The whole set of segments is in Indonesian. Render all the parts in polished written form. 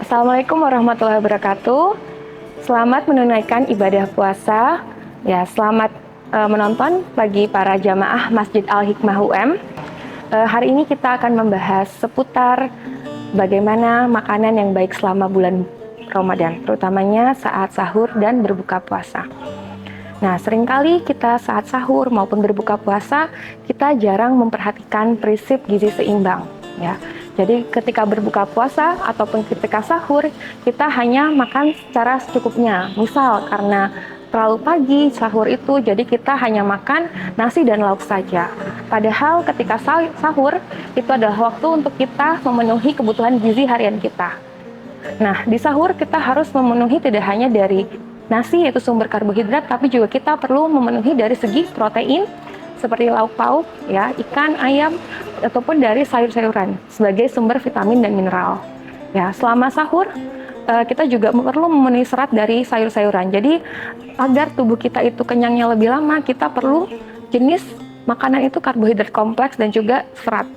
Assalamualaikum warahmatullahi wabarakatuh. Selamat menunaikan ibadah puasa. Ya, selamat menonton bagi para jamaah Masjid Al-Hikmah UM. Hari ini kita akan membahas seputar bagaimana makanan yang baik selama bulan Ramadan, terutamanya saat sahur dan berbuka puasa. Nah, seringkali kita saat sahur maupun berbuka puasa, kita jarang memperhatikan prinsip gizi seimbang, ya. Jadi ketika berbuka puasa ataupun ketika sahur, kita hanya makan secara secukupnya. Misal karena terlalu pagi sahur itu, jadi kita hanya makan nasi dan lauk saja. Padahal ketika sahur, itu adalah waktu untuk kita memenuhi kebutuhan gizi harian kita. Nah, di sahur kita harus memenuhi tidak hanya dari nasi yaitu sumber karbohidrat, tapi juga kita perlu memenuhi dari segi protein, seperti lauk pauk, ya, ikan, ayam, ataupun dari sayur-sayuran sebagai sumber vitamin dan mineral. Ya, selama sahur kita juga perlu memenuhi serat dari sayur-sayuran. Jadi agar tubuh kita itu kenyangnya lebih lama, kita perlu jenis makanan itu karbohidrat kompleks dan juga serat.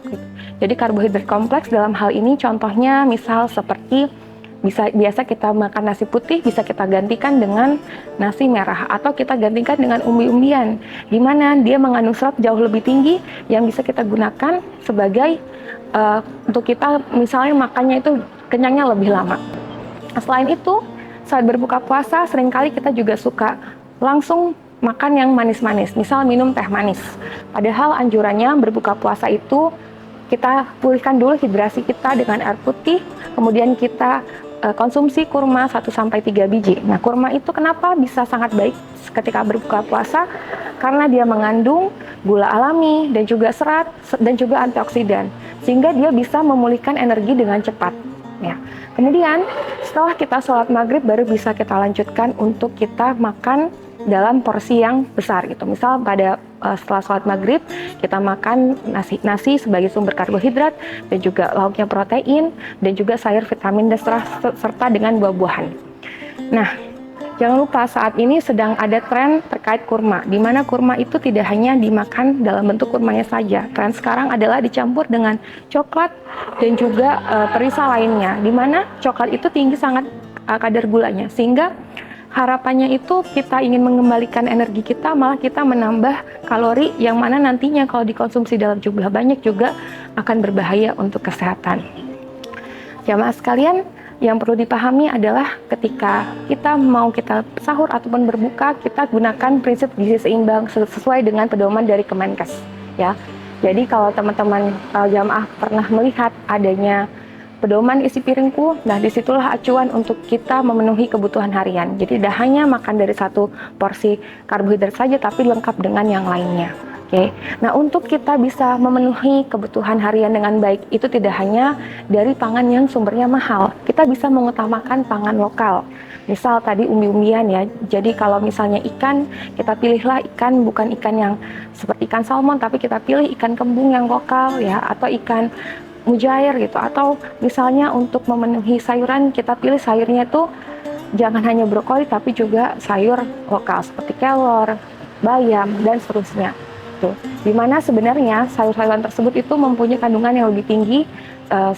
Jadi karbohidrat kompleks dalam hal ini contohnya misal seperti biasa kita makan nasi putih, bisa kita gantikan dengan nasi merah atau kita gantikan dengan umbi-umbian, di mana dia mengandung serat jauh lebih tinggi yang bisa kita gunakan sebagai untuk kita misalnya makannya itu kenyangnya lebih lama. Selain itu, saat berbuka puasa seringkali kita juga suka langsung makan yang manis-manis, misal minum teh manis. Padahal anjurannya berbuka puasa itu kita pulihkan dulu hidrasi kita dengan air putih, kemudian kita konsumsi kurma 1-3 biji. Nah, kurma itu kenapa bisa sangat baik ketika berbuka puasa? Karena dia mengandung gula alami dan juga serat dan juga antioksidan, sehingga dia bisa memulihkan energi dengan cepat. Ya. Kemudian setelah kita sholat maghrib baru bisa kita lanjutkan untuk kita makan dalam porsi yang besar gitu. Misal setelah sholat maghrib kita makan nasi sebagai sumber karbohidrat dan juga lauknya protein dan juga sayur vitamin dan serta dengan buah-buahan. Nah, jangan lupa saat ini sedang ada tren terkait kurma, di mana kurma itu tidak hanya dimakan dalam bentuk kurmanya saja. Tren sekarang adalah dicampur dengan coklat dan juga perisa lainnya, di mana coklat itu tinggi sangat kadar gulanya, sehingga harapannya itu kita ingin mengembalikan energi kita, malah kita menambah kalori yang mana nantinya kalau dikonsumsi dalam jumlah banyak juga akan berbahaya untuk kesehatan. Jamaah sekalian, yang perlu dipahami adalah ketika kita sahur ataupun berbuka, kita gunakan prinsip gizi seimbang sesuai dengan pedoman dari Kemenkes, ya. Jadi kalau teman-teman jamaah pernah melihat adanya pedoman isi piringku, nah disitulah acuan untuk kita memenuhi kebutuhan harian. Jadi tidak hanya makan dari satu porsi karbohidrat saja, tapi lengkap dengan yang lainnya. Oke. Nah, untuk kita bisa memenuhi kebutuhan harian dengan baik, itu tidak hanya dari pangan yang sumbernya mahal. Kita bisa mengutamakan pangan lokal. Misal tadi umbi-umbian ya. Jadi kalau misalnya ikan, kita pilihlah ikan bukan ikan yang seperti ikan salmon, tapi kita pilih ikan kembung yang lokal ya, atau ikan mujair gitu, atau misalnya untuk memenuhi sayuran kita pilih sayurnya itu jangan hanya brokoli tapi juga sayur lokal seperti kelor, bayam dan seterusnya. Tuh, dimana sebenarnya sayur-sayuran tersebut itu mempunyai kandungan yang lebih tinggi,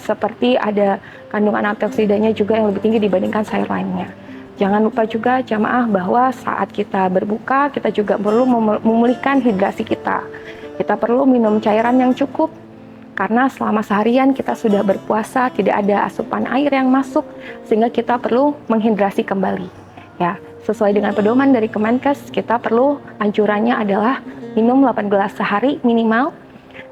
seperti ada kandungan antioksidannya juga yang lebih tinggi dibandingkan sayur lainnya. Jangan lupa juga jamaah bahwa saat kita berbuka kita juga perlu memulihkan hidrasi kita. Kita perlu minum cairan yang cukup, karena selama seharian kita sudah berpuasa, tidak ada asupan air yang masuk, sehingga kita perlu menghidrasi kembali. Ya, sesuai dengan pedoman dari Kemenkes, kita perlu anjurannya adalah minum 8 gelas sehari minimal,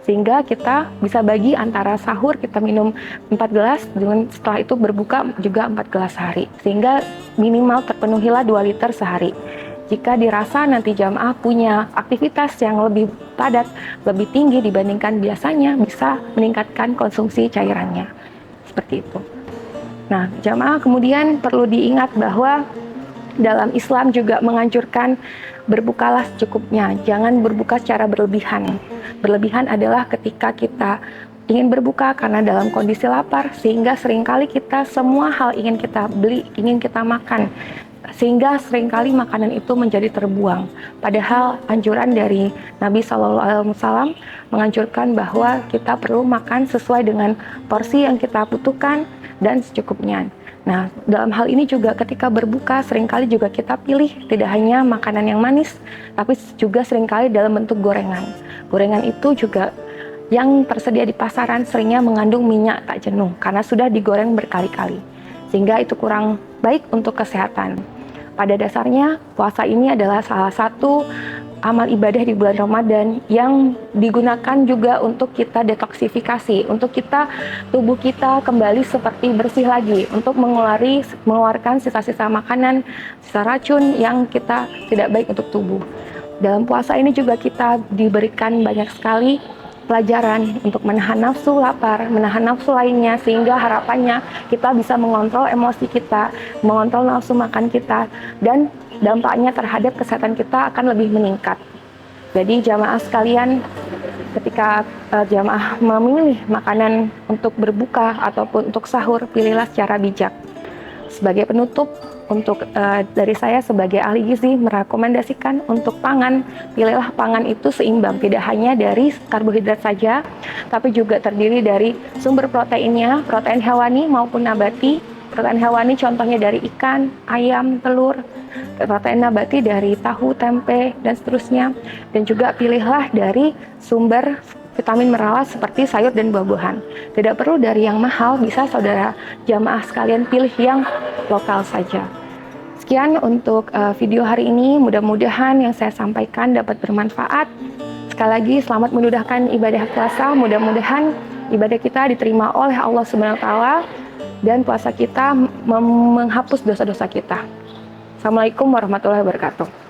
sehingga kita bisa bagi antara sahur kita minum 4 gelas, dan setelah itu berbuka juga 4 gelas sehari, sehingga minimal terpenuhilah 2 liter sehari. Jika dirasa nanti jamaah punya aktivitas yang lebih padat, lebih tinggi dibandingkan biasanya, bisa meningkatkan konsumsi cairannya. Seperti itu. Nah, jamaah kemudian perlu diingat bahwa dalam Islam juga menganjurkan berbukalah secukupnya. Jangan berbuka secara berlebihan. Berlebihan adalah ketika kita ingin berbuka karena dalam kondisi lapar, sehingga seringkali kita semua hal ingin kita beli, ingin kita makan, sehingga seringkali makanan itu menjadi terbuang. Padahal anjuran dari Nabi SAW menganjurkan bahwa kita perlu makan sesuai dengan porsi yang kita butuhkan dan secukupnya. Nah, dalam hal ini juga ketika berbuka seringkali juga kita pilih tidak hanya makanan yang manis, tapi juga seringkali dalam bentuk gorengan. Gorengan itu juga yang tersedia di pasaran seringnya mengandung minyak tak jenuh karena sudah digoreng berkali-kali, sehingga itu kurang baik untuk kesehatan. Pada dasarnya, puasa ini adalah salah satu amal ibadah di bulan Ramadan yang digunakan juga untuk kita detoksifikasi, untuk tubuh kita kembali seperti bersih lagi, untuk mengeluarkan sisa-sisa makanan, sisa racun yang kita tidak baik untuk tubuh. Dalam puasa ini juga kita diberikan banyak sekali pelajaran untuk menahan nafsu lapar, menahan nafsu lainnya, sehingga harapannya kita bisa mengontrol emosi kita, mengontrol nafsu makan kita, dan dampaknya terhadap kesehatan kita akan lebih meningkat. Jadi jamaah sekalian, ketika jamaah memilih makanan untuk berbuka ataupun untuk sahur, pilihlah secara bijak. Sebagai penutup, dari saya sebagai ahli gizi merekomendasikan untuk pangan, pilihlah pangan itu seimbang, tidak hanya dari karbohidrat saja, tapi juga terdiri dari sumber proteinnya, protein hewani maupun nabati. Protein hewani contohnya dari ikan, ayam, telur, protein nabati dari tahu, tempe, dan seterusnya. Dan juga pilihlah dari sumber vitamin mineral seperti sayur dan buah-buahan. Tidak perlu dari yang mahal, bisa saudara jamaah sekalian pilih yang lokal saja. Sekian untuk video hari ini, mudah-mudahan yang saya sampaikan dapat bermanfaat. Sekali lagi selamat menudahkan ibadah puasa, mudah-mudahan ibadah kita diterima oleh Allah Subhanahu wa taala dan puasa kita menghapus dosa-dosa kita. Assalamualaikum warahmatullahi wabarakatuh.